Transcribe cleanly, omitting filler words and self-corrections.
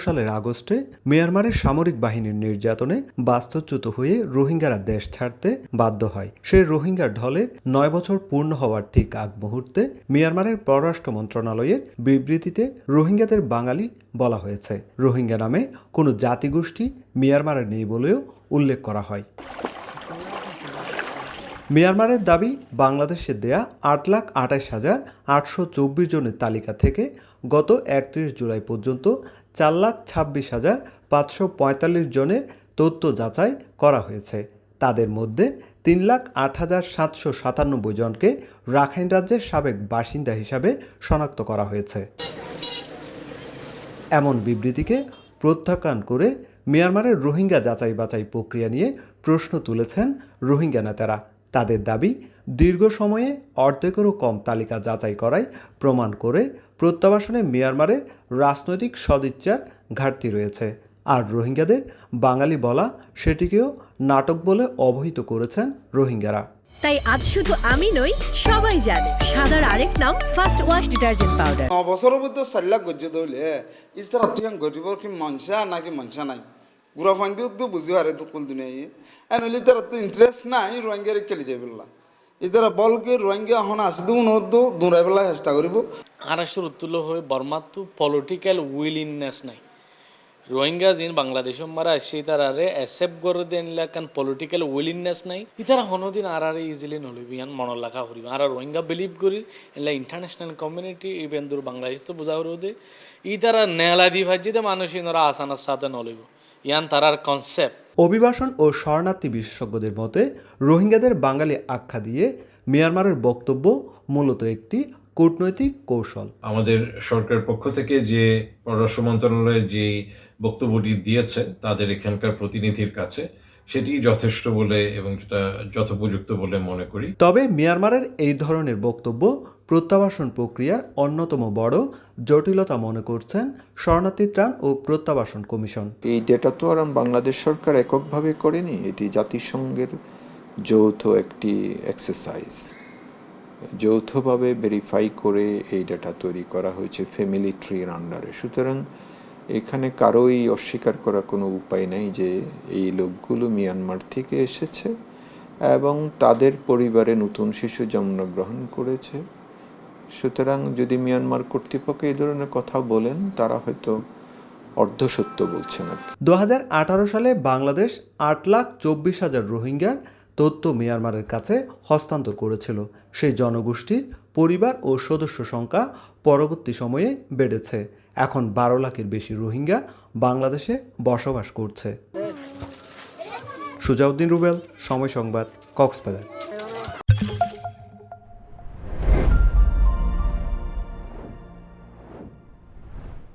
সালের আগস্টে মিয়ানমারের সামরিক বাহিনীর নির্যাতনে বাস্তুচ্যুত হয়ে রোহিঙ্গারা দেশ ছাড়তে বাধ্য হয়। সেই রোহিঙ্গার ঢলের 9 বছর পূর্ণ হওয়ার ঠিক আগ মুহূর্তে মিয়ানমারের পররাষ্ট্র মন্ত্রণালয়ের বিবৃতিতে রোহিঙ্গাদের বাঙালি বলা হয়েছে। রোহিঙ্গা নামে কোনো জাতিগোষ্ঠী মিয়ানমারে নেই বলেও উল্লেখ করা হয়। মিয়ানমারের দাবি, বাংলাদেশে দেয়া 8,28,824 জনের তালিকা থেকে গত 31 জুলাই পর্যন্ত 4,26,545 জনের তথ্য যাচাই করা হয়েছে। তাদের মধ্যে 3,08,797 জনকে রাখাইন রাজ্যের সাবেক বাসিন্দা হিসাবে শনাক্ত করা হয়েছে। এমন বিবৃতিকে প্রত্যাখ্যান করে মিয়ানমারের রোহিঙ্গা যাচাই বাছাই প্রক্রিয়া নিয়ে প্রশ্ন তুলেছেন রোহিঙ্গা নেতারা। তাদের দাবি, দীর্ঘ সময়ে অর্ধেকেরও কম তালিকা যাচাই করায় প্রমাণ করে প্রত্যাবাসনে মিয়ানমারের রাজনৈতিক সদিচ্ছার ঘাটতি রয়েছে। আর রোহিঙ্গাদের বাঙালি বলা, সেটিকেও নাটক বলে অবহিত করেছেন রোহিঙ্গারা। তাই আজ শুধু আমি নই, সবাই জানে সাদার আরেক নাম ফার্স্ট ওয়াশ ডিটারজেন্ট পাউডার। বছরের মধ্যে 4 লাখ গজ্জে দইলে ইস্তারা তুই গরিব কি মনসা নাকি মনসা নাই গুড়া ফান্দি তো বুঝি হারে তো কুল দুনিয়ায় এনলি তারা তো ইন্টারেস্ট নাই রোহিঙ্গারে খেলি যাই বললা ইতারা বলকে রোহিঙ্গা এখন আসদু নদু দূরাই বেলা চেষ্টা করিব। আড়াইশোর উত্তুল্য হয়ে বর্মার তো পলিটিক্যাল উইলিংনেস নাই। রোহিঙ্গা যিন বাংলাদেশের মারা আসছে তারারে অ্যাকসেপ্ট করে দেন কারণ পলিটিক্যাল উইলিংনেস নাই। ইতারা হনদিন আর ইজিলি নলিব ইয়ান মনে লেখা করিব। আর রোহিঙ্গা বিলিভ করি এলা ইন্টারন্যাশনাল কমিউনিটি ইভেন দূর বাংলাদেশ তো বোঝা দে ইতারা নেলা দি ভাজিতে মানুষ ইনরা আসানার সাথে নলিব ইয়ান তারার কনসেপ্ট। অভিবাসন ও শরণার্থী বিশেষজ্ঞদের মতে রোহিঙ্গাদের বাঙালি আখ্যা দিয়ে মিয়ানমারের বক্তব্য মূলত একটি কূটনৈতিক কৌশল। আমাদের সরকারের পক্ষ থেকে যে পররাষ্ট্র মন্ত্রণালয়ের যে বক্তব্যটি দিয়েছে তাদের এখানকার প্রতিনিধির কাছে, সেটি যথেষ্ট বলে এবং সেটা যথোপযুক্ত বলে মনে করি। তবে মিয়ানমারের এই ধরনের বক্তব্য প্রত্যাবাসন প্রক্রিয়ার অন্যতম বড় জটিলতা মনে করছেন শরণার্থী ত্রাণ ও প্রত্যাবাসন কমিশন। এই ডেটা তো আর বাংলাদেশ সরকার এককভাবে করেনি, এটি জাতিসংঘের যৌথ একটি এক্সারসাইজ। যৌথভাবে ভেরিফাই করে এই ডেটা তৈরি করা হয়েছে ফ্যামিলি ট্রির আন্ডারে। সুতরাং এখানে কারোই অস্বীকার করার কোনো উপায় নেই যে এই লোকগুলো মিয়ানমার থেকে এসেছে এবং তাদের পরিবারে নতুন শিশু জন্মগ্রহণ করেছে। সুতরাং যদি মিয়ানমার কর্তৃপক্ষ এই ধরনের কথা বলেন, তারা হয়তো অর্ধসত্য বলছেন আর কি। 2018 সালে বাংলাদেশ 8,24,000 রোহিঙ্গার তথ্য মিয়ানমারের কাছে হস্তান্তর করেছিল। সেই জনগোষ্ঠীর পরিবার ও সদস্য সংখ্যা পরবর্তী সময়ে বেড়েছে। এখন 12 লাখের বেশি রোহিঙ্গা বাংলাদেশে বসবাস করছে। সুজাউদ্দিন রুবেল, সময় সংবাদ, কক্সবাজার।